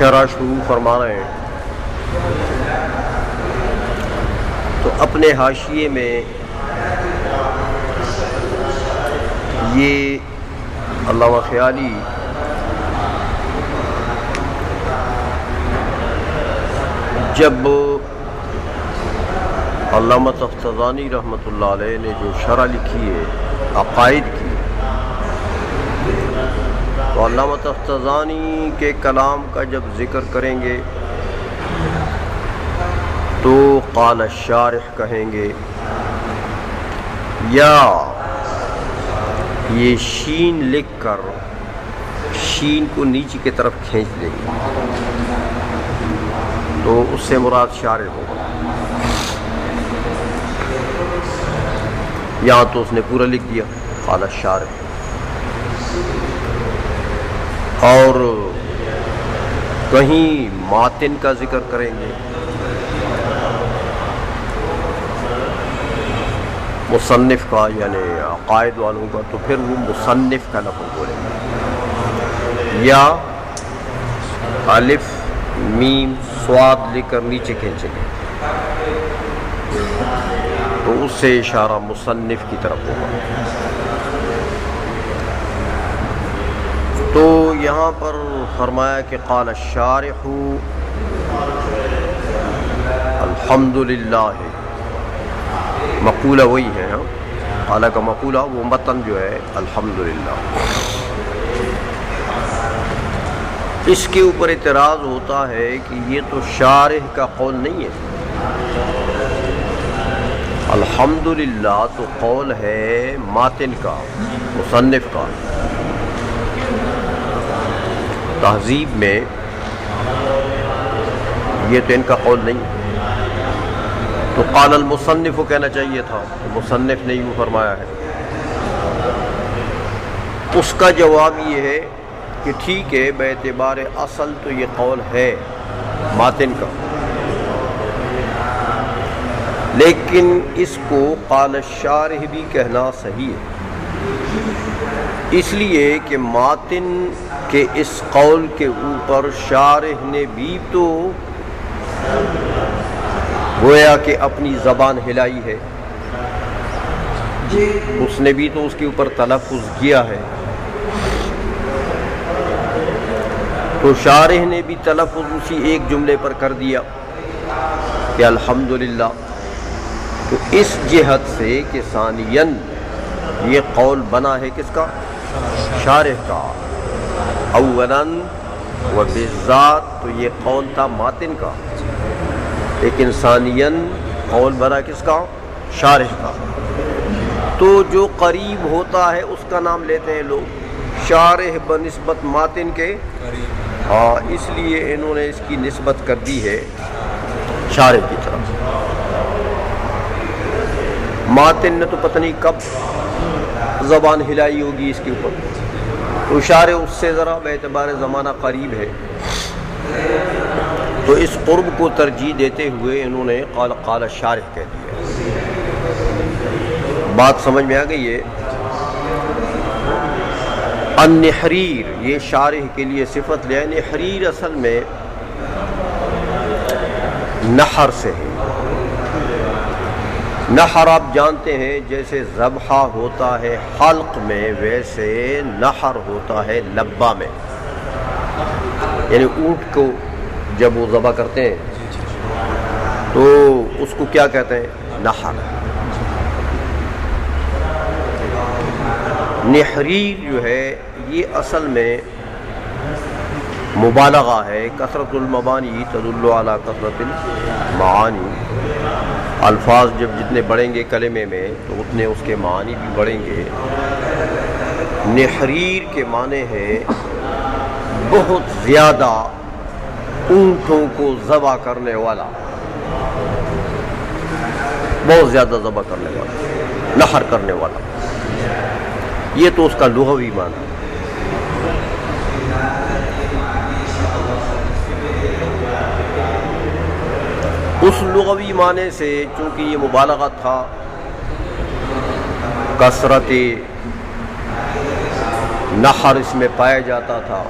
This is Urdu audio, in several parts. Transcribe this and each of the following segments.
شرح شروع فرما رہے ہیں تو اپنے حاشیے میں یہ علامہ خیالی جب علامہ تفتزانی رحمۃ اللہ علیہ نے جو شرح لکھی ہے عقائد کی، تو علامہ تفتزانی کے کلام کا جب ذکر کریں گے تو قال الشارح کہیں گے، یا یہ شین لکھ کر شین کو نیچے کی طرف کھینچ دیں گے تو اس سے مراد شارح ہوگا۔ یہاں تو اس نے پورا لکھ دیا قال الشارح، اور کہیں ماتن کا ذکر کریں گے، مصنف کا یعنی عقائد والوں کا، تو پھر وہ مصنف کا لفظ بولیں گے، یا الف میم صاد لکھ کر نیچے کھینچیں گے تو اس سے اشارہ مصنف کی طرف ہوگا۔ تو یہاں پر فرمایا کہ قال الشارح الحمدللہ، مقولہ وہی ہے، قال کا مقولہ وہ متن جو ہے الحمدللہ۔ اس کے اوپر اعتراض ہوتا ہے کہ یہ تو شارح کا قول نہیں ہے، الحمدللہ تو قول ہے ماتن کا، مصنف کا۔ تہذیب میں یہ تو ان کا قول نہیں، تو قال المصنف کو کہنا چاہیے تھا، مصنف نے یوں فرمایا ہے۔ اس کا جواب یہ ہے کہ ٹھیک ہے، باعتبار اصل تو یہ قول ہے ماتن کا، لیکن اس کو قال الشارح بھی کہنا صحیح ہے، اس لیے کہ ماتن کے اس قول کے اوپر شارح نے بھی تو گویا کہ اپنی زبان ہلائی ہے، اس نے بھی تو اس کے اوپر تلفظ کیا ہے، تو شارح نے بھی تلفظ اسی ایک جملے پر کر دیا کہ الحمدللہ۔ تو اس جہت سے کہ ثانیاً یہ قول بنا ہے کس کا؟ شارح کا، اولاً و بالذات تو یہ قول تھا ماتن کا، لیکن ثانیاً قول بنا کس کا؟ شارح کا۔ تو جو قریب ہوتا ہے اس کا نام لیتے ہیں لوگ، شارح بنسبت ماتن کے، اس لیے انہوں نے اس کی نسبت کر دی ہے شارح کی طرف۔ ماتن نے تو پتہ نہیں کب زبان ہلائی ہوگی اس کے اوپر، تو شارح اس سے ذرا باعتبار زمانہ قریب ہے، تو اس قرب کو ترجیح دیتے ہوئے انہوں نے قال الشارح کہہ دیا۔ بات سمجھ میں آ گئی ہے؟ النحریر یہ شارح کے لیے صفت لیا، نحریر اصل میں نحر سے ہے۔ نحر آپ جانتے ہیں جیسے ذبحہ ہوتا ہے حلق میں، ویسے نحر ہوتا ہے لبہ میں، یعنی اونٹ کو جب وہ ذبح کرتے ہیں تو اس کو کیا کہتے ہیں؟ نحر۔ نحریر جو ہے یہ اصل میں مبالغہ ہے، کثرت المبانی تدل علی کثرت المعانی، الفاظ جب جتنے بڑھیں گے کلمے میں تو اتنے اس کے معنی بھی بڑھیں گے۔ نحریر کے معنی ہیں بہت زیادہ اونٹوں کو ذبح کرنے والا، بہت زیادہ ذبح کرنے والا، نحر کرنے والا، یہ تو اس کا لغوی معنی ہے۔ اس لغوی معنی سے چونکہ یہ مبالغہ تھا، کثرت نحر اس میں پایا جاتا تھا،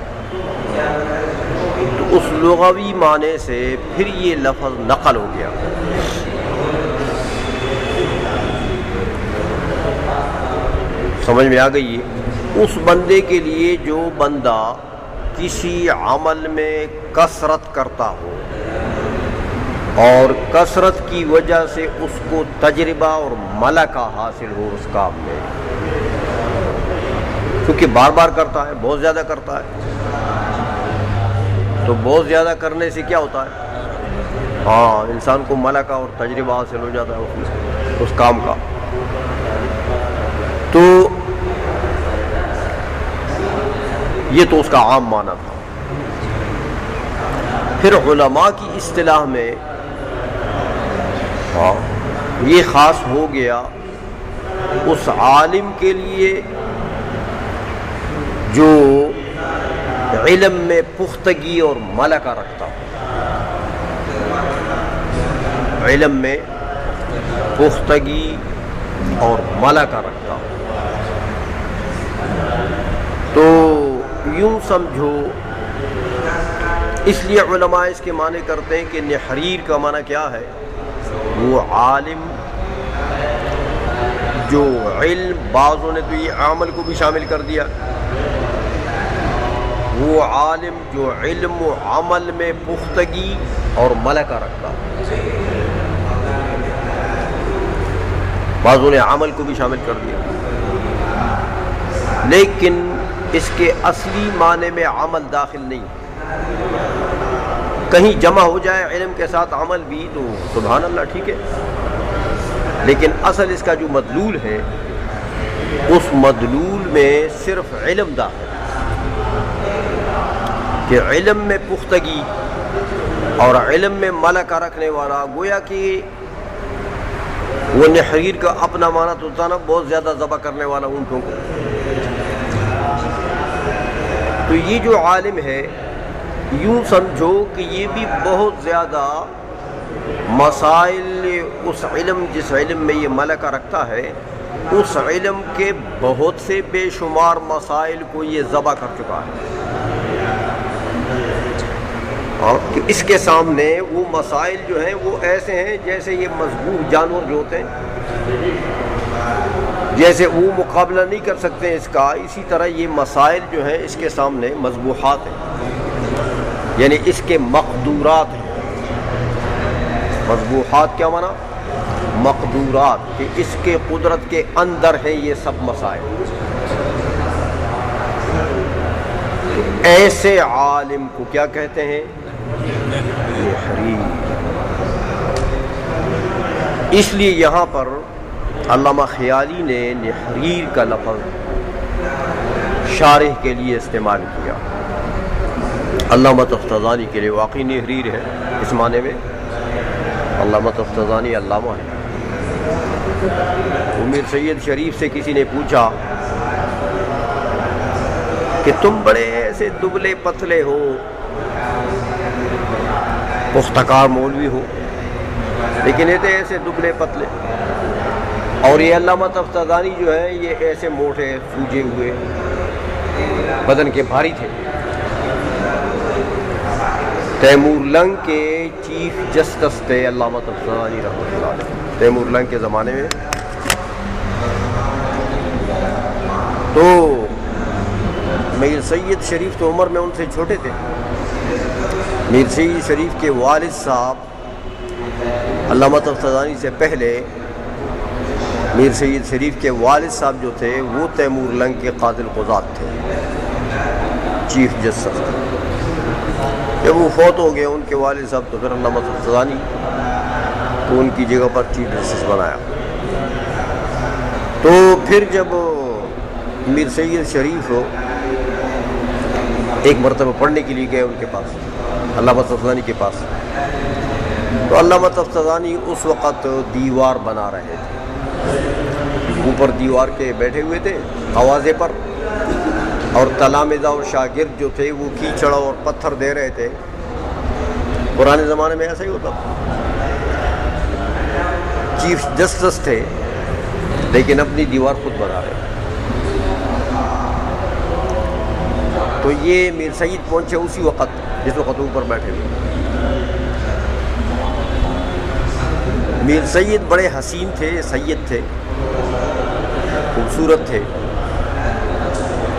تو اس لغوی معنی سے پھر یہ لفظ نقل ہو گیا۔ سمجھ میں آ گئی ہے؟ اس بندے کے لیے جو بندہ کسی عمل میں کثرت کرتا ہو اور کثرت کی وجہ سے اس کو تجربہ اور ملکہ حاصل ہو اس کام میں، کیونکہ بار بار کرتا ہے، بہت زیادہ کرتا ہے، تو بہت زیادہ کرنے سے کیا ہوتا ہے؟ ہاں، انسان کو ملکہ اور تجربہ حاصل ہو جاتا ہے اس کام کا۔ تو یہ تو اس کا عام معنی تھا۔ پھر علماء کی اصطلاح میں یہ خاص ہو گیا اس عالم کے لیے جو علم میں پختگی اور ملکہ رکھتا ہو، علم میں پختگی اور ملکہ رکھتا ہو۔ تو یوں سمجھو، اس لیے علماء اس کے معنی کرتے ہیں کہ نحریر کا معنی کیا ہے؟ وہ عالم جو علم، بعضوں نے تو یہ عمل کو بھی شامل کر دیا، وہ عالم جو علم و عمل میں پختگی اور ملکہ رکھتا ہے۔ بعضوں نے عمل کو بھی شامل کر دیا، لیکن اس کے اصلی معنی میں عمل داخل نہیں۔ کہیں جمع ہو جائے علم کے ساتھ عمل بھی تو سبحان اللہ، ٹھیک ہے، لیکن اصل اس کا جو مدلول ہے، اس مدلول میں صرف علم داخل ہے، کہ علم میں پختگی اور علم میں ملکہ رکھنے والا، گویا کہ وہ نحریر کا اپنا معنی تو تھا نا، بہت زیادہ ذبح کرنے والا اونٹوں کو۔ تو یہ جو عالم ہے، یوں سمجھو کہ یہ بھی بہت زیادہ مسائل، اس علم جس علم میں یہ ملکہ رکھتا ہے، اس علم کے بہت سے بے شمار مسائل کو یہ ذبح کر چکا ہے، اور اس کے سامنے وہ مسائل جو ہیں وہ ایسے ہیں جیسے یہ مذبوح جانور جو ہوتے ہیں، جیسے وہ مقابلہ نہیں کر سکتے اس کا، اسی طرح یہ مسائل جو ہیں اس کے سامنے مذبوحات ہیں، یعنی اس کے مقدورات ہیں۔ مذبوحات کیا معنی؟ مقدورات، کہ اس کے قدرت کے اندر ہیں یہ سب مسائل۔ ایسے عالم کو کیا کہتے ہیں؟ نحریر۔ اس لیے یہاں پر علامہ خیالی نے نحریر کا لفظ شارح کے لیے استعمال کیا۔ علامہ تفتزانی کے لیے واقعی نحریر ہے اس معنی میں، علامہ تفتزانی علامہ ہے۔ امیر سید شریف سے کسی نے پوچھا کہ تم بڑے ایسے دبلے پتلے ہو، پختکار مولوی ہو، لیکن یہ تھے ایسے دبلے پتلے، اور یہ علامہ تفتزانی جو ہے یہ ایسے موٹے سوجے ہوئے، بدن کے بھاری تھے۔ تیمور لنگ کے چیف جسٹس تھے علامہ تفتزانی رحمۃ اللہ علیہ، تیمور لنگ کے زمانے میں۔ تو میر سید شریف تو عمر میں ان سے چھوٹے تھے۔ میر سید شریف کے والد صاحب علامہ تفتزانی سے پہلے، میر سید شریف کے والد صاحب جو تھے وہ تیمور لنگ کے قاضی القضات تھے، چیف جسٹس تھے۔ جب وہ فوت ہو گئے ان کے والد صاحب، تو پھر علامہ تفتزانی کو ان کی جگہ پر چیف جسٹس بنایا۔ تو پھر جب میر سید شریف ایک مرتبہ پڑھنے کے لیے گئے ان کے پاس، علامہ تفتزانی کے پاس، تو علامہ تفتزانی اس وقت دیوار بنا رہے تھے، اوپر دیوار کے بیٹھے ہوئے تھے آوازے پر، اور تلامذہ اور شاگرد جو تھے وہ کیچڑ اور پتھر دے رہے تھے۔ پرانے زمانے میں ایسا ہی ہوتا، چیف جسٹس تھے لیکن اپنی دیوار خود بنا رہے۔ تو یہ میر سید پہنچے اسی وقت، جس وقت اوپر بیٹھے ہوئے. میر سید بڑے حسین تھے، سید تھے، خوبصورت تھے،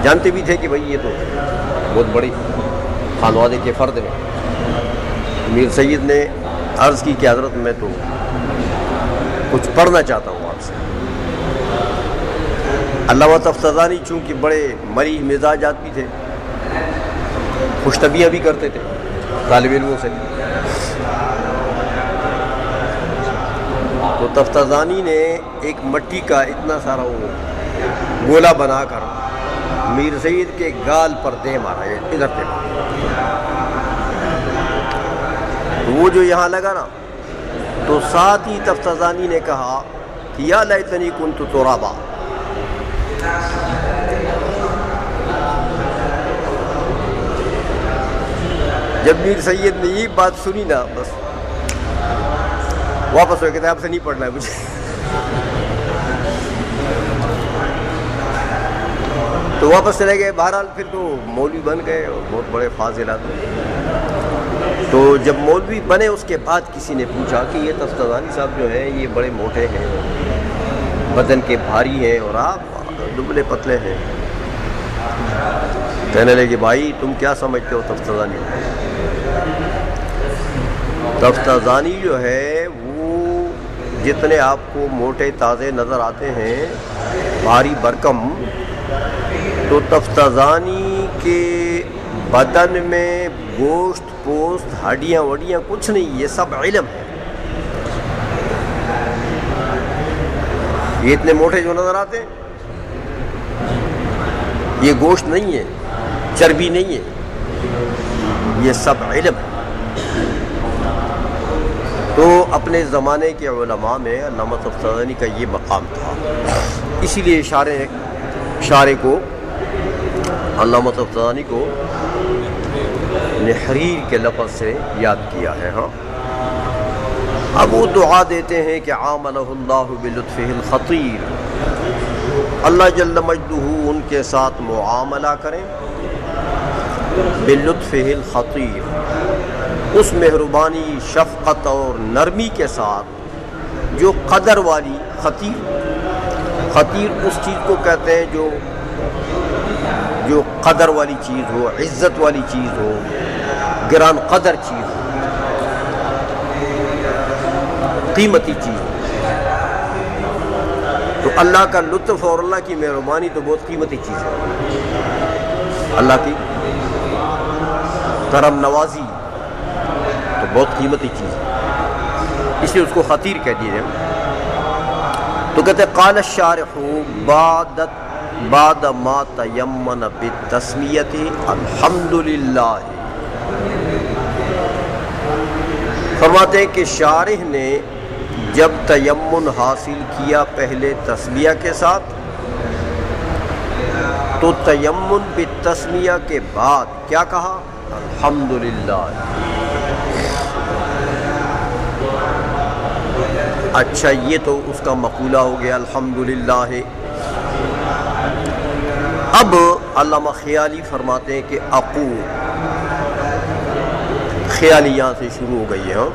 جانتے بھی تھے کہ بھائی یہ تو بہت بڑی خانوادے کے فرد ہیں. میر سید نے عرض کی کہ حضرت میں تو کچھ پڑھنا چاہتا ہوں آپ سے. علامہ تفتزانی چونکہ بڑے مریح مزاج آدمی تھے، خوش طبیعیاں بھی کرتے تھے طالب علموں سے، تو تفتزانی نے ایک مٹی کا اتنا سارا وہ گولا بنا کر میر سید کے گال پر دے مارا، ادھر دے مارا. تو وہ جو یہاں لگا نا، تو ساتھ ہی تفتزانی نے کہا کہ یا لیتنی کنت ترابا. جب میر سید نے یہ بات سنی نا، بس واپس ہو کہتے ہیں آپ سے نہیں پڑھنا ہے مجھے. تو واپس چلے گئے. بہرحال پھر تو مولوی بن گئے اور بہت بڑے فاضل آدمی. تو جب مولوی بنے اس کے بعد کسی نے پوچھا کہ یہ تفتزانی صاحب جو ہیں یہ بڑے موٹے ہیں، بدن کے بھاری ہیں، اور آپ دبلے پتلے ہیں. کہنے لگے بھائی تم کیا سمجھتے ہو تفتزانی؟ تفتزانی جو ہے وہ جتنے آپ کو موٹے تازے نظر آتے ہیں، بھاری برکم، تو تفتزانی کے بدن میں گوشت پوست ہڈیاں وڈیاں کچھ نہیں، یہ سب علم ہے. یہ اتنے موٹے جو نظر آتے ہیں یہ گوشت نہیں ہے، چربی نہیں ہے، یہ سب علم ہے. تو اپنے زمانے کے علماء میں علامہ تفتزانی کا یہ مقام تھا. اسی لیے اشارے کو علامہ تفتزانی کو نحریر کے لفظ سے یاد کیا ہے. ہاں اب وہ دعا دیتے ہیں کہ عاملہ اللہ بلطفہ الخطیر، اللہ جل مجدہ ان کے ساتھ معاملہ کریں بلطفہ الخطیر، اس مہربانی، شفقت اور نرمی کے ساتھ جو قدر والی، خطیر اس چیز کو کہتے ہیں جو قدر والی چیز ہو، عزت والی چیز ہو، گران قدر چیز ہو، قیمتی چیز ہو. تو اللہ کا لطف اور اللہ کی مہربانی تو بہت قیمتی چیز ہے. اللہ کی کرم نوازی تو بہت قیمتی چیز ہے، اس لیے اس کو خطیر کہہ دیے جائے. تو کہتے قال الشارح بعد ما تیمن بالتسمیۃ الحمدللہ. فرماتے ہیں کہ شارح نے جب تیمن حاصل کیا پہلے تسمیہ کے ساتھ، تو تیمن بالتسمیہ کے بعد کیا کہا؟ الحمدللہ. اچھا یہ تو اس کا مقولہ ہو گیا الحمدللہ. اب علامہ خیالی فرماتے ہیں کہ اقول، خیالی یہاں سے شروع ہو گئی ہے.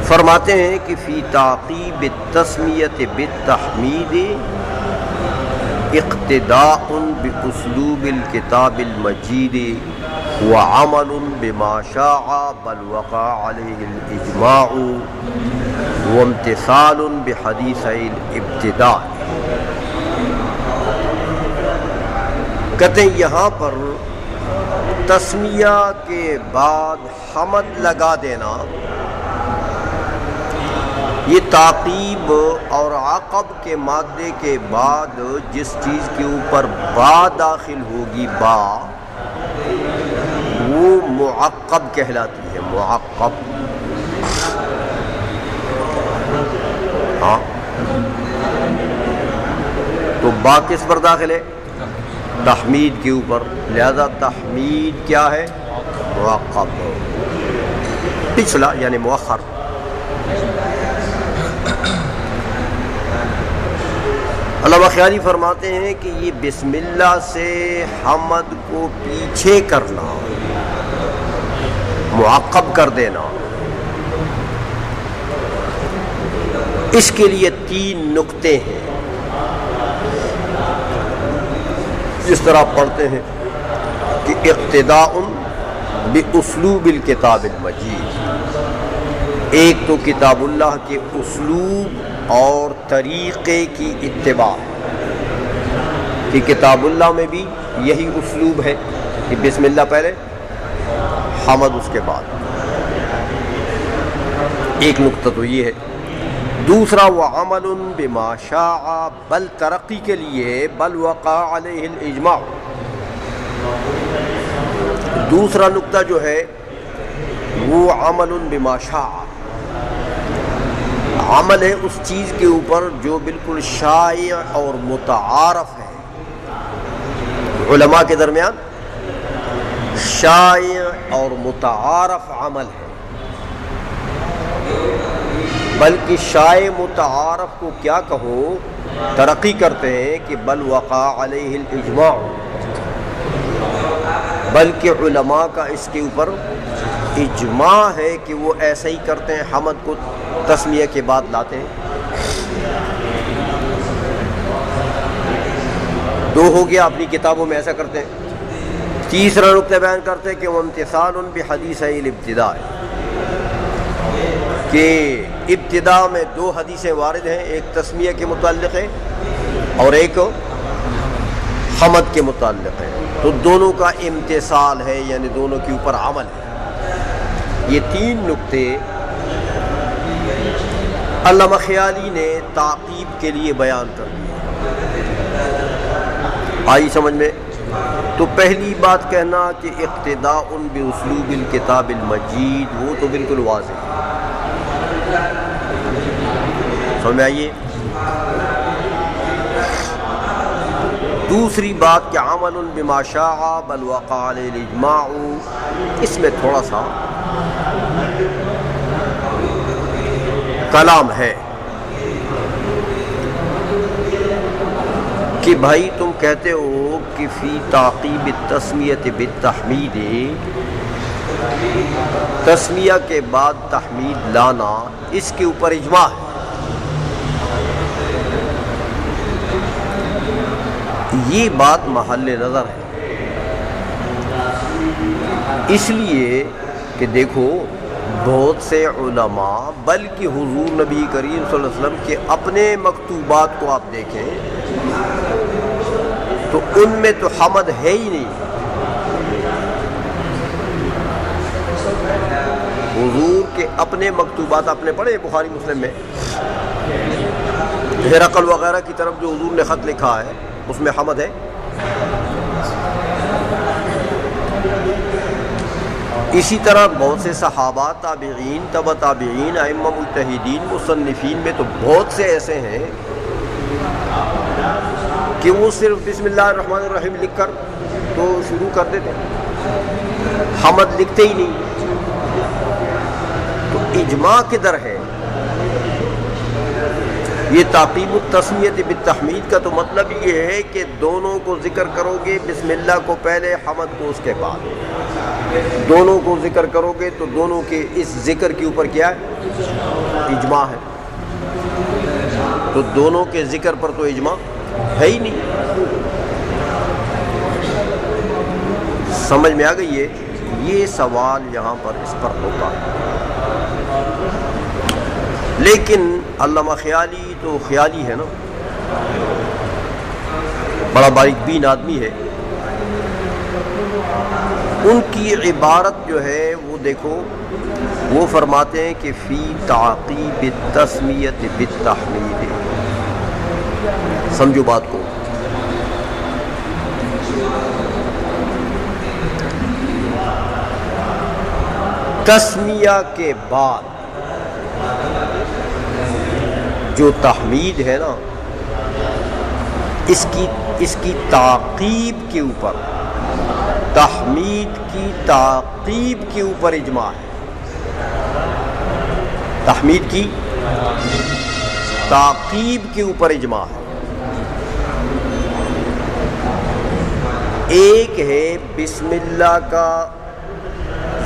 فرماتے ہیں کہ فی تعقیب التسمیۃ بالتحمید اقتداء باسلوب الکتاب المجید وعمل بما شاع بل وقع علیہ الاجماع وامتثال بحدیث الابتداء. کہتے ہیں یہاں پر تسمیہ کے بعد حمد لگا دینا، یہ تعقیب اور عقب کے مادے کے بعد جس چیز کے اوپر با داخل ہوگی، با وہ معقب کہلاتی ہے. معقب، ہاں تو با کس پر داخل ہے؟ تحمید کے اوپر. لہذا تحمید کیا ہے؟ معقب، پچھلا یعنی مؤخر. علامہ خیالی فرماتے ہیں کہ یہ بسم اللہ سے حمد کو پیچھے کرنا، معقب کر دینا، اس کے لیے 3 نقطے ہیں. جس طرح پڑھتے ہیں کہ اقتداء باسلوب الکتاب المجید، ایک تو کتاب اللہ کے اسلوب اور طریقے کی اتباع، کہ کتاب اللہ میں بھی یہی اسلوب ہے کہ بسم اللہ پہلے، حمد اس کے بعد. ایک نقطہ تو یہ ہے. دوسرا وعمل بما شاء، بل ترقی کے لیے بل وقع علیہ الاجماع. دوسرا نقطہ جو ہے وہ عمل بما شاء، عمل ہے اس چیز کے اوپر جو بالکل شائع اور متعارف ہے. علماء کے درمیان شائع اور متعارف عمل ہے، بلکہ شائع متعارف کو کیا کہو، ترقی کرتے ہیں کہ بل وقع علیہ الاجماع، بلکہ علماء کا اس کے اوپر اجماع ہے کہ وہ ایسا ہی کرتے ہیں، حمد کو تسمیہ کے بعد لاتے ہیں. 2 ہو گیا، اپنی کتابوں میں ایسا کرتے ہیں. تیسرا نقطہ بیان کرتے ہیں کہ وامتثال بحدیثی الابتداء، کہ ابتداء میں 2 حدیثیں وارد ہیں، ایک تسمیہ کے متعلق ہے اور ایک حمد کے متعلق ہے، تو دونوں کا امتثال ہے، یعنی دونوں کے اوپر عمل ہے. یہ 3 نقطے علامہ خیالی نے تعقیب کے لیے بیان کر دیے. آئی سمجھ میں؟ تو پہلی بات کہنا کہ اقتداء باسلوب الکتاب المجید، وہ تو بالکل واضح ہے، سمجھ میں آئیے. دوسری بات کہ عمل بما شاء بل وقع علیہ الاجماع، اس میں تھوڑا سا کلام ہے کہ بھائی تم کہتے ہو کہ فی تعقیب التسمیۃ بالتحمید، تسمیہ کے بعد تحمید لانا، اس کے اوپر اجماع ہے. یہ بات محل نظر ہے، اس لیے کہ دیکھو بہت سے علماء، بلکہ حضور نبی کریم صلی اللہ علیہ وسلم کے اپنے مکتوبات کو آپ دیکھیں تو ان میں تو حمد ہے ہی نہیں. حضور کے اپنے مکتوبات آپ نے پڑھے بخاری مسلم میں، ہرقل وغیرہ کی طرف جو حضور نے خط لکھا ہے اس میں حمد ہے. اسی طرح بہت سے صحابہ، تابعین، تبع تابعین، ائمہ مجتہدین، مصنفین میں تو بہت سے ایسے ہیں کہ وہ صرف بسم اللہ الرحمن الرحیم لکھ کر تو شروع کر دیتے، حمد لکھتے ہی نہیں. تو اجماع کدھر ہے؟ یہ تعقیب التسمیۃ بالتحمید کا تو مطلب یہ ہے کہ دونوں کو ذکر کرو گے، بسم اللہ کو پہلے، حمد کو اس کے بعد. دونوں کو ذکر کرو گے تو دونوں کے اس ذکر کے اوپر کیا ہے؟ اجماع ہے. تو دونوں کے ذکر پر تو اجماع ہے ہی نہیں. سمجھ میں آ گئی ہے؟ یہ سوال یہاں پر اس پر ہوتا ہے. لیکن علامہ خیالی تو خیالی ہے نا، بڑا باریک بین آدمی ہے. ان کی عبارت جو ہے وہ دیکھو، وہ فرماتے ہیں کہ فی تعقیب التسمیۃ بالتحمید. سمجھو بات کو، تسمیہ کے بعد جو تحمید ہے نا، اس کی تعقیب کے اوپر، تحمید کی تعقیب کے اوپر اجماع ہے. تحمید کی تعقیب کے اوپر اجماع ہے. ایک ہے بسم اللہ کا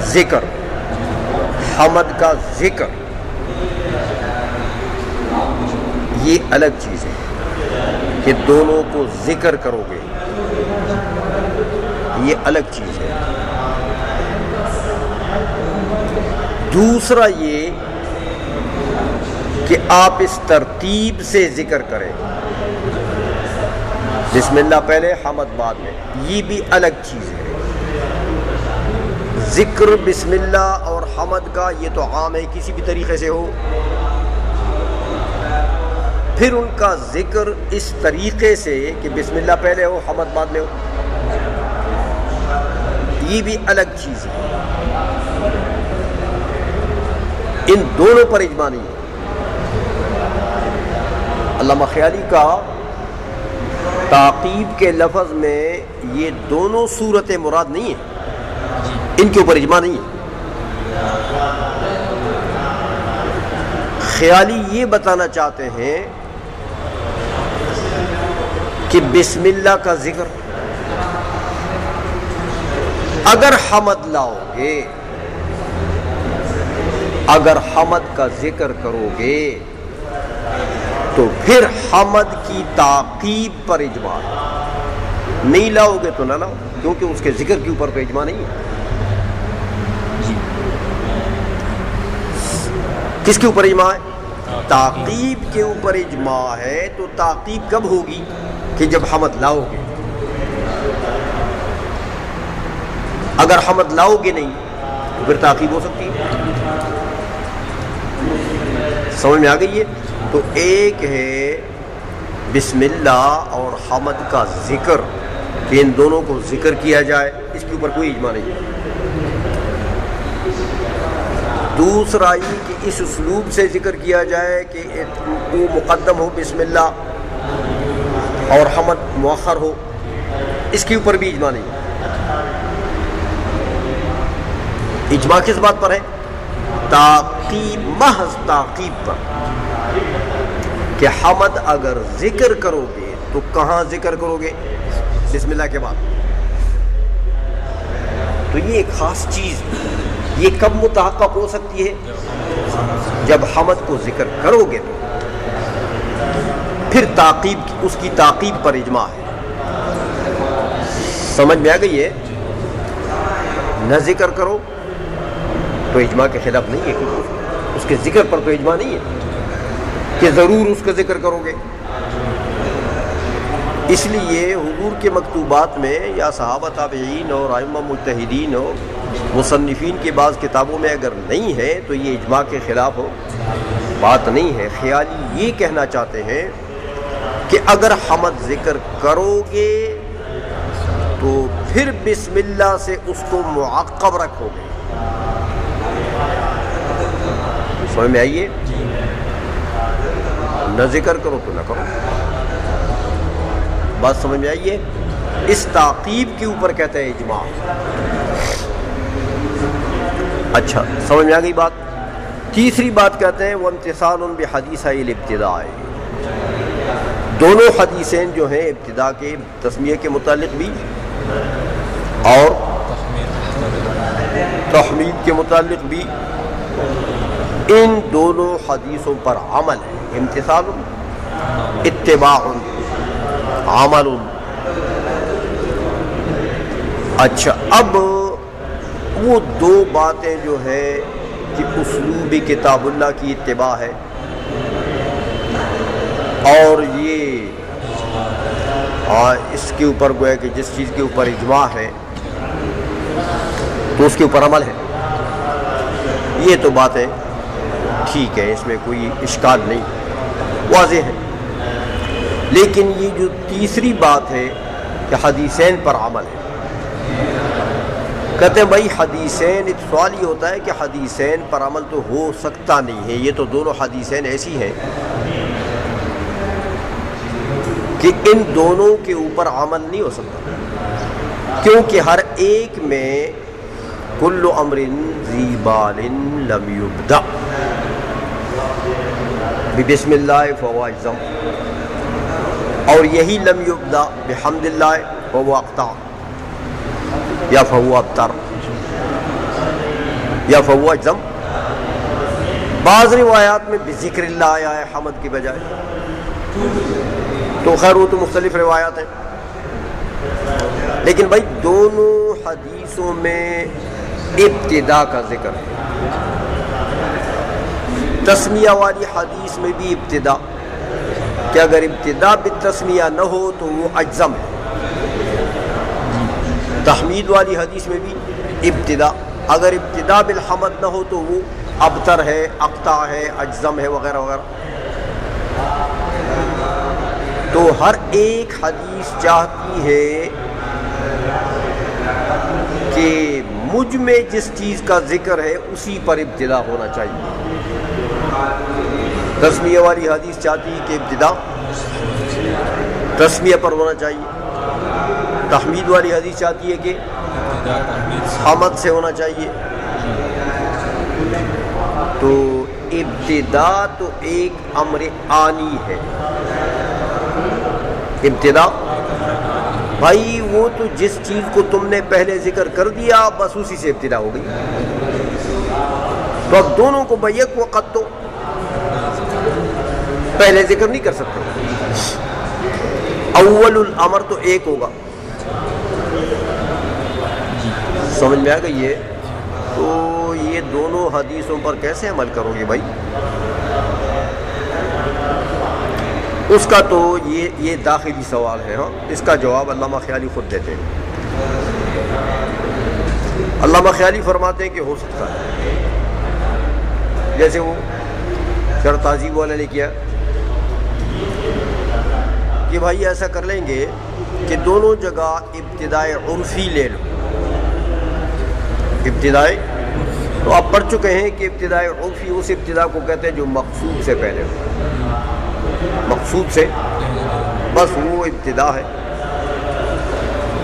ذکر، حمد کا ذکر، یہ الگ چیز ہے کہ دونوں کو ذکر کرو گے، یہ الگ چیز ہے۔ دوسرا یہ کہ آپ اس ترتیب سے ذکر کریں، بسم اللہ پہلے حمد بعد میں، یہ بھی الگ چیز ہے۔ ذکر بسم اللہ اور حمد کا یہ تو عام ہے، کسی بھی طریقے سے ہو، پھر ان کا ذکر اس طریقے سے کہ بسم اللہ پہلے ہو حمد بعد میں ہو، یہ بھی الگ چیز ہے۔ ان دونوں پر اجماع نہیں ہے۔ علامہ خیالی کا تعقیب کے لفظ میں یہ دونوں صورتیں مراد نہیں ہیں، ان کے اوپر اجماع نہیں ہے۔ خیالی یہ بتانا چاہتے ہیں کہ بسم اللہ کا ذکر اگر حمد لاؤ گے، اگر حمد کا ذکر کرو گے تو پھر حمد کی تعقیب پر اجماع، نہیں لاؤ گے تو نہ لاؤ، کیونکہ اس کے ذکر کے اوپر تو اجماع نہیں ہے۔ کس کے اوپر اجماع ہے؟ تعقیب کے اوپر اجماع ہے۔ تو تعقیب کب ہوگی؟ کہ جب حمد لاؤ گے۔ اگر حمد لاؤ گے نہیں تو پھر تعقیب ہو سکتی ہے۔ سمجھ میں آ گئی ہے؟ تو ایک ہے بسم اللہ اور حمد کا ذکر، کہ ان دونوں کو ذکر کیا جائے، اس کے اوپر کوئی اجماع نہیں۔ دوسرا یہ کہ اس اسلوب سے ذکر کیا جائے کہ وہ مقدم ہو بسم اللہ اور حمد مؤخر ہو، اس کے اوپر بھی اجماع نہیں۔ اجماع کس بات پر ہے؟ تعقیب، محض تعقیب پر، کہ حمد اگر ذکر کرو گے تو کہاں ذکر کرو گے؟ بسم اللہ کے بعد۔ تو یہ ایک خاص چیز، یہ کب متحقق ہو سکتی ہے؟ جب حمد کو ذکر کرو گے تو پھر تعقیب، اس کی تعقیب پر اجماع ہے۔ سمجھ میں آ گئی ہے؟ نہ ذکر کرو تو اجماع کے خلاف نہیں ہے، کیونکہ اس کے ذکر پر تو اجماع نہیں ہے کہ ضرور اس کا ذکر کرو گے۔ اس لیے حضور کے مکتوبات میں یا صحابہ تابعین اور ائمہ مجتہدین اور مصنفین کی بعض کتابوں میں اگر نہیں ہے تو یہ اجماع کے خلاف ہو بات نہیں ہے۔ خیالی یہ کہنا چاہتے ہیں کہ اگر حمد ذکر کرو گے تو پھر بسم اللہ سے اس کو معقب رکھو گے۔ سمجھ میں آئیے؟ نہ ذکر کرو تو نہ کرو، بات سمجھ میں آئیے؟ اس تعقیب کے اوپر کہتے ہیں اجماع۔ اچھا، سمجھ میں آ گئی بات؟ تیسری بات کہتے ہیں وامتثال بحدیثی الابتداء، دونوں حدیثین جو ہیں ابتدا کے تسمیہ کے متعلق بھی اور تحمید کے متعلق بھی، ان دونوں حدیثوں پر عمل ہے۔ امتثال، اتباع، عمل۔ اچھا، اب وہ دو باتیں جو ہے کہ اسلوب کتاب اللہ کی اتباع ہے، اور یہ اس کے اوپر گویا کہ جس چیز کے اوپر اجماع ہے تو اس کے اوپر عمل ہے۔ یہ تو باتیں ٹھیک ہے، اس میں کوئی اشکال نہیں، واضح ہے۔ لیکن یہ جو تیسری بات ہے کہ حدیثین پر عمل ہے، کہتے ہیں بھائی حدیثین، سوال یہ ہوتا ہے کہ حدیثین پر عمل تو ہو سکتا نہیں ہے، یہ تو دونوں حدیثین ایسی ہیں کہ ان دونوں کے اوپر عمل نہیں ہو سکتا، کیونکہ ہر ایک میں کل امر ذی بال لم یبدأ بسم اللہ فهو اجزم، اور یہی لم یبدأ بحمد اللہ فهو اقطع، یا فہو ابتر یا فہو اجزم. بعض روایات میں بذکر اللہ آیا ہے حمد کی بجائے. تو خیر وہ تو مختلف روایات ہیں، لیکن بھائی دونوں حدیثوں میں ابتدا کا ذکر ہے. تسمیہ والی حدیث میں بھی ابتدا، کہ اگر ابتدا بالتسمیہ نہ ہو تو وہ اجزم ہے. تحمید والی حدیث میں بھی ابتدا، اگر ابتدا بالحمد نہ ہو تو وہ ابتر ہے، اقطع ہے، اجزم ہے، وغیرہ وغیرہ. تو ہر ایک حدیث چاہتی ہے کہ مجھ میں جس چیز کا ذکر ہے اسی پر ابتدا ہونا چاہیے. تسمیہ والی حدیث چاہتی ہے کہ ابتدا تسمیہ پر ہونا چاہیے. تحمید والی حدیث چاہتی ہے کہ حمد سے ہونا چاہیے. تو ابتدا تو ایک امر آنی ہے. ابتدا بھائی وہ تو جس چیز کو تم نے پہلے ذکر کر دیا بس اسی سے ابتدا ہو گئی. تو اب دونوں کو بیک وقت تو پہلے ذکر نہیں کر سکتے. اول الامر تو ایک ہوگا. سمجھ میں آ گئی ہے؟ تو یہ دونوں حدیثوں پر کیسے عمل کرو گے بھائی؟ اس کا تو یہ داخلی سوال ہے. ہاں اس کا جواب علامہ خیالی خود دیتے ہیں. علامہ خیالی فرماتے ہیں کہ ہو سکتا ہے، جیسے وہ شرح تہذیب والے نے کیا کہ بھائی ایسا کر لیں گے کہ دونوں جگہ ابتدائے عرفی لے لو. ابتدائے تو آپ پڑھ چکے ہیں کہ ابتدائے عرفی اس ابتدا کو کہتے ہیں جو مقصود سے پہلے ہو. مقصود سے بس وہ ابتدا ہے.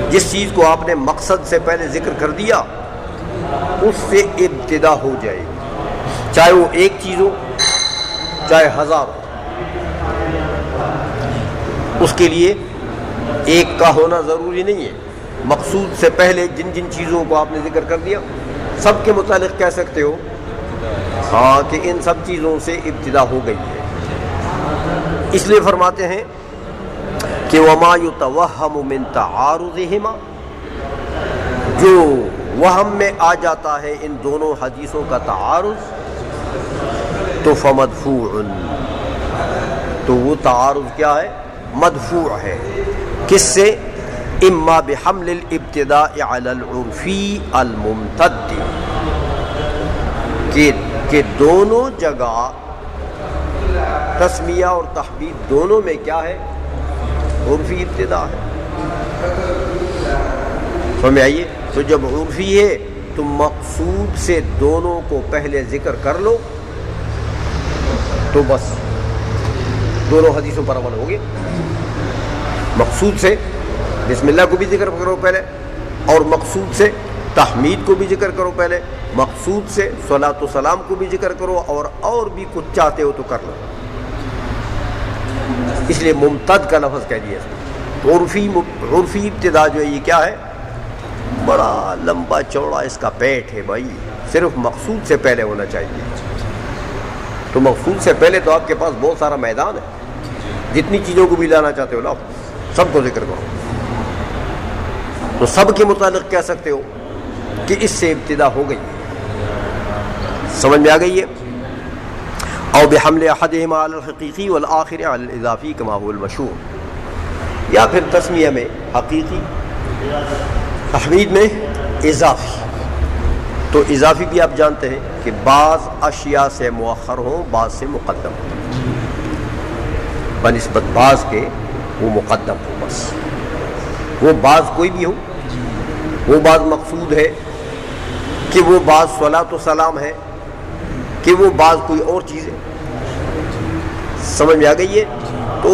جس چیز کو آپ ne مقصد سے پہلے ذکر کر دیا اس سے ابتدا ہو جائے گی، چاہے وہ ایک چیز ہو چاہے ہزار ہو. اس کے لیے ایک کا ہونا ضروری نہیں ہے. مقصود سے پہلے جن جن چیزوں کو آپ نے ذکر کر دیا سب کے متعلق کہہ سکتے ہو ہاں کہ ان سب چیزوں سے ابتدا ہو گئی ہے. اس لیے فرماتے ہیں کہ وما یتوہم من تعارضہما، جو وہم میں آ جاتا ہے ان دونوں حدیثوں کا تعارض تو فمدفوع، تو وہ تعارض کیا ہے؟ مدفوع ہے. کس سے؟ اما بحمل الابتداء علی العرفی الممتد، کہ دونوں جگہ تسمیہ اور تحمید دونوں میں کیا ہے؟ عرفی ابتدا ہے. سمجھ آئیے؟ تو جب عرفی ہے تو مقصود سے دونوں کو پہلے ذکر کر لو تو بس دونوں حدیثوں پر عمل ہوگی. مقصود سے بسم اللہ کو بھی ذکر کرو پہلے، اور مقصود سے تحمید کو بھی ذکر کرو پہلے، مقصود سے صلاۃ و سلام کو بھی ذکر کرو، اور بھی کچھ چاہتے ہو تو کر لو. اس لیے ممتد کا لفظ کہہ دیا. عرفی ابتدا جو ہے یہ کیا ہے؟ بڑا لمبا چوڑا اس کا پیٹ ہے بھائی، صرف مقصود سے پہلے ہونا چاہیے. تو مقصود سے پہلے تو آپ کے پاس بہت سارا میدان ہے، جتنی چیزوں کو بھی لانا چاہتے ہو لاؤ، سب کو ذکر کرو. تو سب کے متعلق کہہ سکتے ہو کہ اس سے ابتدا ہو گئی. سمجھ میں آ گئی ہے؟ او بحمل احدہما علی الحقیقی والآخر علی الاضافی کما هو المشہور، یا پھر تسمیہ میں حقیقی، تحمید میں اضافی. تو اضافی بھی آپ جانتے ہیں کہ بعض اشیاء سے مؤخر ہوں، بعض سے مقدم ہوں، بنسبت بعض کے وہ مقدم ہو. بس وہ بعض کوئی بھی ہو، وہ بعض مقصود ہے کہ وہ بعض صلاۃ و سلام ہے کہ وہ بعض کوئی اور چیز ہے. سمجھ میں آ گئی ہے؟ تو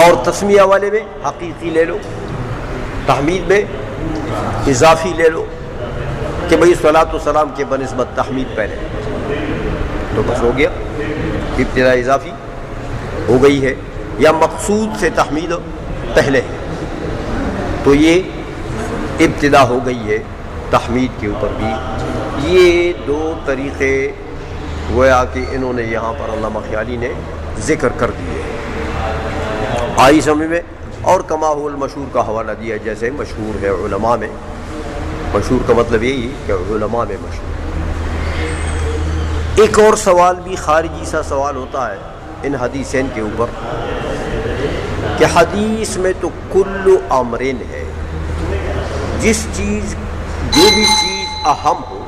اور تسمیہ والے میں حقیقی لے لو، تحمید میں اضافی لے لو کہ بھئی صلاۃ و سلام کے بنسبت تحمید پہلے، تو بس ہو گیا ابتدا اضافی ہو گئی ہے. یا مقصود سے تحمید پہلے ہے تو یہ ابتدا ہو گئی ہے تحمید کے اوپر بھی. یہ دو طریقے گویا کہ انہوں نے یہاں پر علامہ خیالی نے ذکر کر دیے. آئی سمجھ میں؟ اور کما هو المشہور کا حوالہ دیا جیسے مشہور ہے علماء میں. مشہور کا مطلب یہی کہ علماء میں مشہور. ایک اور سوال بھی خارجی سا سوال ہوتا ہے ان حدیثین کے اوپر کہ حدیث میں تو کل امرن ہے، جس چیز جو بھی چیز اہم ہو،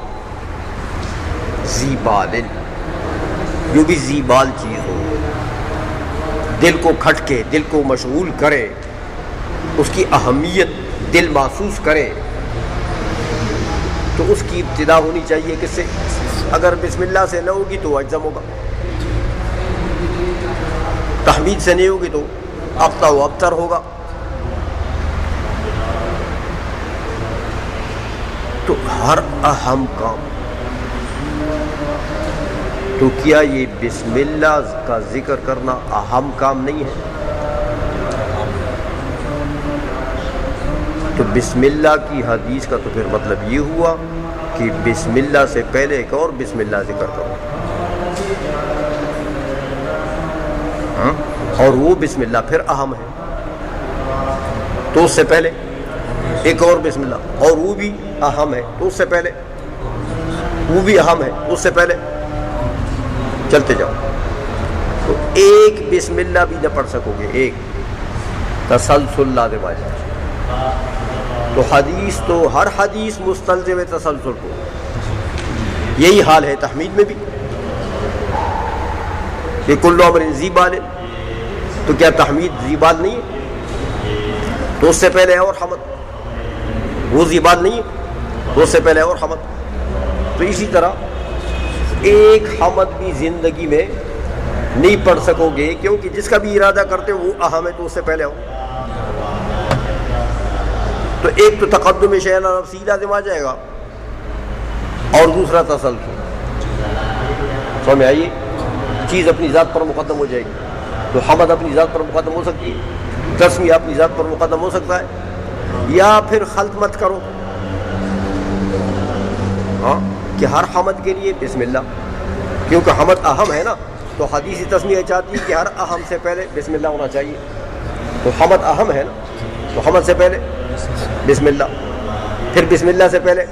ذی بالن، جو بھی ذی بال چیز ہو، دل کو کھٹکے، دل کو مشغول کرے، اس کی اہمیت دل محسوس کرے، تو اس کی ابتدا ہونی چاہیے کس سے؟ اگر بسم اللہ سے نہ ہوگی تو اجزم ہوگا، تحمید سے نہیں ہوگی تو اقطع و ابتر ہوگا. تو ہر اہم کام، تو کیا یہ بسم اللہ کا ذکر کرنا اہم کام نہیں ہے؟ تو بسم اللہ کی حدیث کا تو پھر مطلب یہ ہوا کہ بسم اللہ سے پہلے ایک اور بسم اللہ ذکر کرو، اور وہ بسم اللہ پھر اہم ہے، تو اس سے پہلے ایک اور بسم اللہ، اور وہ بھی اہم ہے، تو اس سے پہلے وہ بھی اہم ہے، اس سے پہلے چلتے جاؤ. تو ایک بسم اللہ بھی نہ پڑھ سکو گے، ایک تسلسل لازم آ جائے. تو حدیث تو ہر حدیث مستلزم ہے تسلسل کو. یہی حال ہے تحمید میں بھی کہ کل امر ذی بال، تو کیا تحمید ذی بال نہیں ہے؟ تو اس سے پہلے ہے اور حمد، وہ ذی بال نہیں ہے تو اس سے پہلے ہے اور حمد. تو اسی طرح ایک حمد بھی زندگی میں نہیں پڑھ سکو گے، کیونکہ جس کا بھی ارادہ کرتے ہو وہ اہم ہے، تو اس سے پہلے ہو. تو ایک تو تقدم شیء علی نفسہ لازم آ جائے گا، اور دوسرا تسلسل. سمجھ میں آئیے؟ چیز اپنی ذات پر مقدم ہو جائے گی. تو حمد اپنی ذات پر مقدم ہو سکتی ہے، تسمیہ اپنی ذات پر مقدم ہو سکتا ہے، یا پھر خلط مت کرو کہ ہر حمد کے لیے بسم اللہ، کیونکہ حمد اہم ہے نا. تو حدیث تسمیہ چاہتی ہے کہ ہر اہم سے پہلے بسم اللہ ہونا چاہیے. تو حمد اہم ہے نا، تو حمد سے پہلے بسم اللہ، پھر بسم اللہ سے پہلے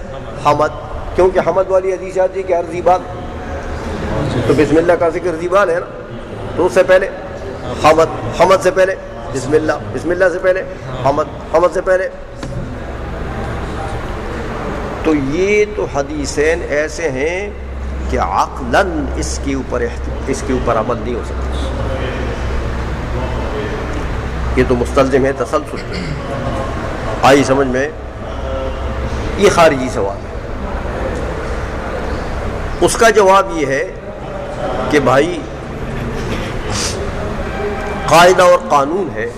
حمد، کیونکہ حمد والی حدیث آتی ہے کہ ہر ذی بال، تو بسم اللہ کا ذکر ذی بال ہے نا، تو اس سے پہلے حمد، حمد سے پہلے بسم اللہ، بسم اللہ سے پہلے حمد، حمد سے پہلے. تو یہ تو حدیثین ایسے ہیں کہ عقلاً اس کے اوپر عمل نہیں ہو سکتا. یہ تو مستلزم ہے تسلسل. آئی سمجھ میں؟ یہ خارجی سوال ہے. اس کا جواب یہ ہے کہ بھائی قاعدہ اور قانون ہے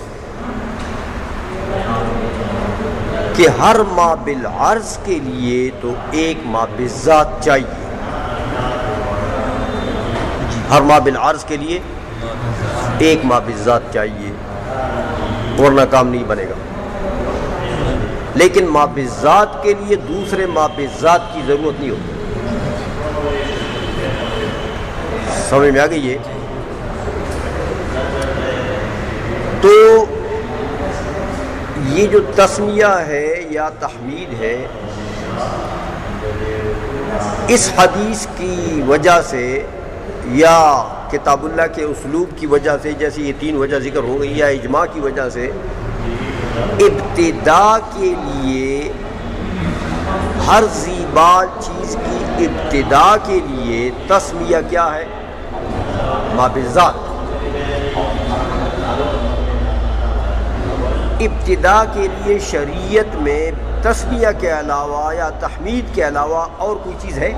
کہ ہر ما بالعرض کے لیے تو ایک ما بالذات چاہیے. ہر ما بالعرض کے لیے ایک ما بالذات چاہیے، ورنہ کام نہیں بنے گا. لیکن ما بالذات کے لیے دوسرے ما بالذات کی ضرورت نہیں ہوتی. سمجھ میں آ گئی ہے؟ تو یہ جو تسمیہ ہے یا تحمید ہے، اس حدیث کی وجہ سے یا کتاب اللہ کے اسلوب کی وجہ سے، جیسے یہ تین وجہ ذکر ہو گئی، یا اجماع کی وجہ سے، ابتدا کے لیے ہر ذی بال چیز کی ابتدا کے لیے تسمیہ کیا ہے؟ ما بالذات. ابتدا کے لیے شریعت میں تسمیہ کے علاوہ یا تحمید کے علاوہ اور کوئی چیز ہے؟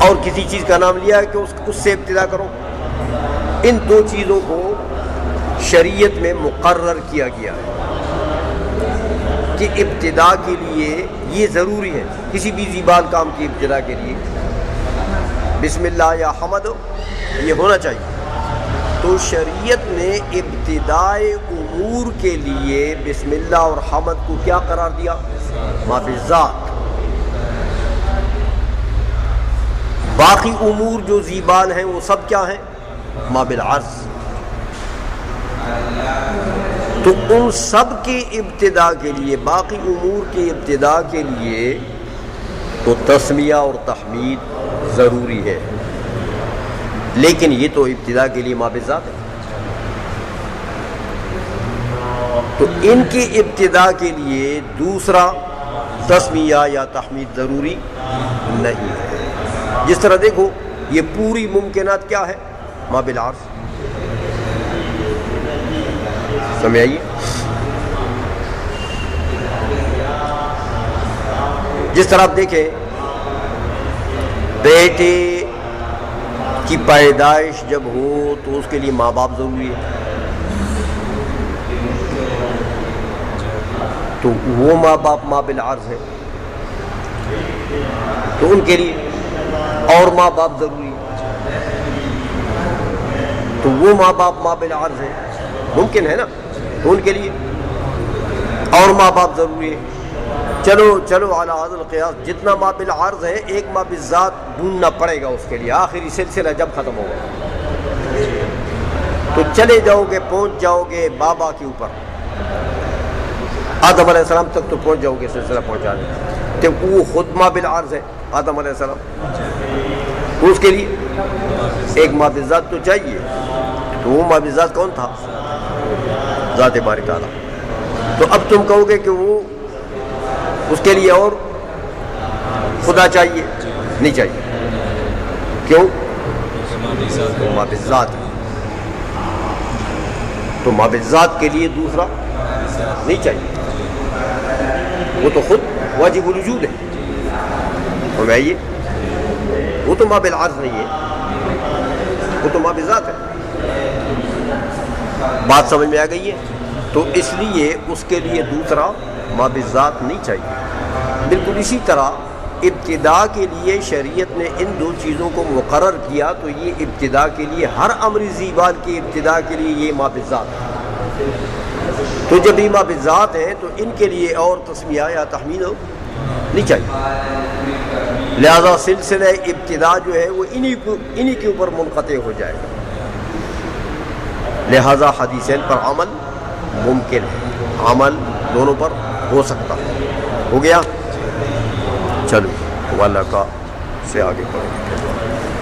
اور کسی چیز کا نام لیا ہے کہ اس سے ابتدا کرو؟ ان دو چیزوں کو شریعت میں مقرر کیا گیا ہے کہ ابتدا کے لیے یہ ضروری ہے، کسی بھی ذی بال کام کی ابتدا کے لیے بسم اللہ یا حمد یہ ہونا چاہیے. تو شریعت نے ابتدائے امور کے لیے بسم اللہ اور حمد کو کیا قرار دیا؟ ما بالذات۔ باقی امور جو زیبان ہیں وہ سب کیا ہیں؟ ما بالعرض۔ تو ان سب کی ابتدا کے لیے، باقی امور کی ابتدا کے لیے تو تسمیہ اور تحمید ضروری ہے، لیکن یہ تو ابتدا کے لیے ما بالذات ہے، تو ان کی ابتدا کے لیے دوسرا تسمیہ یا تحمید ضروری نہیں ہے۔ جس طرح دیکھو یہ پوری ممکنات کیا ہے؟ ما بالعرض۔ سمجھ آئیے؟ جس طرح آپ دیکھیں بیٹے کی پیدائش جب ہو تو اس کے لیے ماں باپ ضروری ہے، تو وہ ماں باپ ما بالعرض ہے، تو ان کے لیے اور ماں باپ ضروری ہے، تو وہ ماں باپ ما بالعرض ہے، ممکن ہے نا، تو ان کے لیے اور ماں باپ ضروری ہے۔ چلو علی هذا القیاس جتنا ما بالعرض ہے ایک ما بالذات ڈھونڈنا پڑے گا اس کے لیے، آخری سلسلہ جب ختم ہوگا تو چلے جاؤ گے، پہنچ جاؤ گے بابا کے اوپر، آدم علیہ السلام تک تو پہنچ جاؤ گے، سلسلہ پہنچا دیں، تو وہ خود ما بالعرض ہے آدم علیہ السلام، تو اس کے لیے ایک ما بالذات تو چاہیے، تو وہ ما بالذات کون تھا؟ ذات باری تعالیٰ۔ تو اب تم کہو گے کہ وہ اس کے لیے اور خدا چاہیے؟ نہیں چاہیے، کیوں؟ ما بالذات ہے، تو ما بالذات کے لیے دوسرا نہیں چاہیے، وہ تو خود واجب الوجود ہے، سمجھائیے، وہ تو ما بالعرض نہیں ہے، وہ تو ما بالذات ہے۔ بات سمجھ میں آ گئی ہے؟ تو اس لیے اس کے لیے دوسرا ما بالذات نہیں چاہیے۔ بالکل اسی طرح ابتدا کے لیے شریعت نے ان دو چیزوں کو مقرر کیا، تو یہ ابتدا کے لیے ہر امر زیبان کی ابتدا کے لیے یہ ما بالذات ہے، تو جب یہ ما بالذات ہیں تو ان کے لیے اور تسمیہ یا تحمید نہیں چاہیے، لہذا سلسلہ ابتدا جو ہے وہ انہی کے اوپر منقطع ہو جائے گا، لہذا حدیثین پر عمل ممکن ہے، عمل دونوں پر ہو سکتا ہے۔ ہو گیا؟ چلو اللہ کا سے آگے پڑھیں گے۔